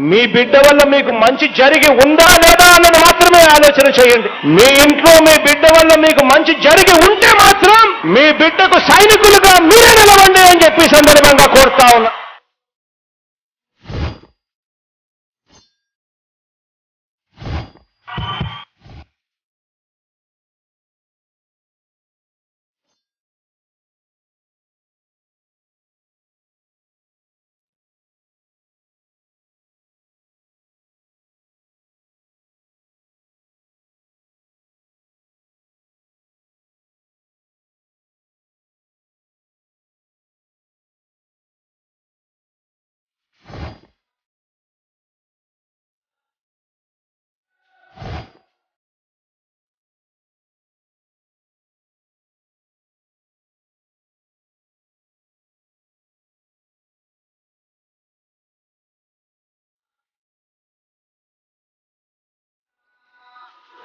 మీ బిడ్డ వల్ల మీకు మంచి జరిగి ఉందా లేదా అన్నది మాత్రమే ఆలోచన చేయండి. మీ ఇంట్లో మీ బిడ్డ వల్ల మీకు మంచి జరిగి ఉంటే మాత్రం మీ బిడ్డకు సైనికులుగా మీరే నిలవండి అని చెప్పి సందర్భంగా కోరుతా ఉన్నా.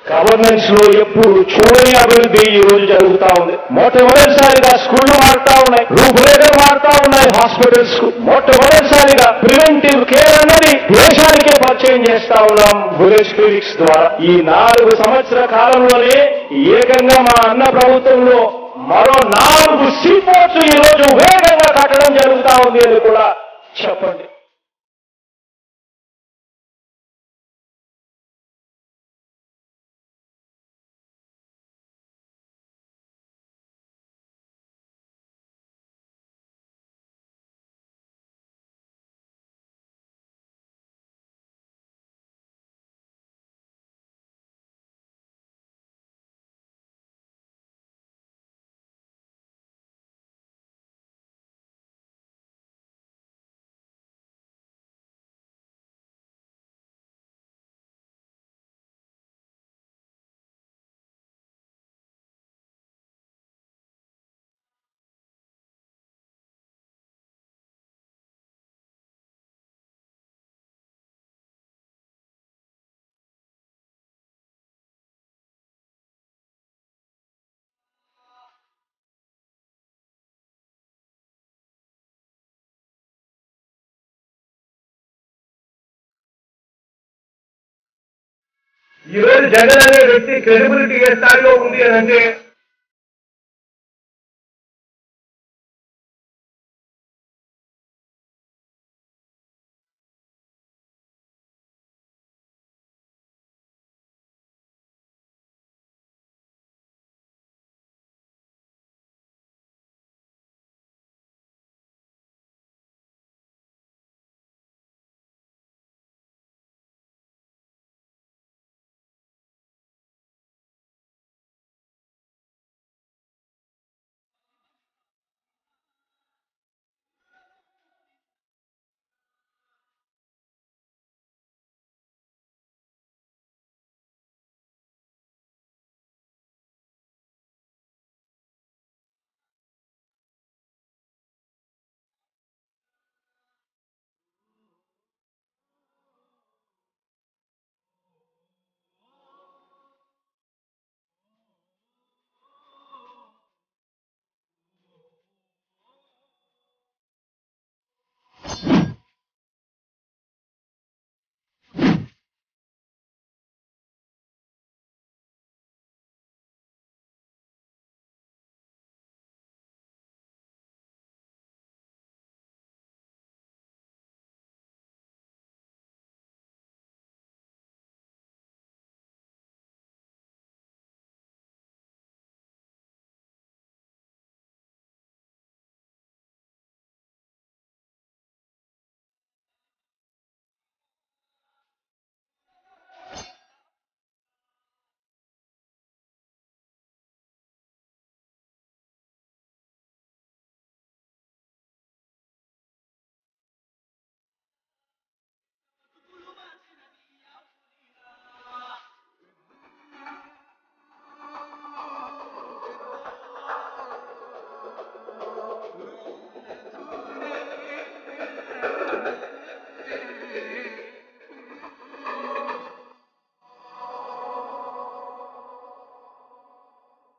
గవర్నెన్స్ లో ఎప్పుడు చూడని అభివృద్ధి ఈ రోజు జరుగుతా ఉంది. మొట్టమొదటిసారిగా స్కూళ్లు మారుతా ఉన్నాయి, రూపురేఖలు మారుతా ఉన్నాయి. హాస్పిటల్స్ కు మొట్టమొదటిసారిగా ప్రివెంటివ్ కేర్ అన్నది దేశానికే పరిచయం చేస్తా ఉన్నాం విలేజ్ క్లినిక్స్ ద్వారా. ఈ 4 సంవత్సరాల కాలంలోనే ఏకంగా మా అన్న ప్రభుత్వంలో మరో 4 సీపోర్ట్స్ ఈ రోజు వేగంగా కట్టడం జరుగుతా ఉంది అని కూడా చెప్పండి. ఈరోజు జగన్ అనే వ్యక్తి క్రెడిబిలిటీ ఏ స్థాయిలో ఉంది అని అంటే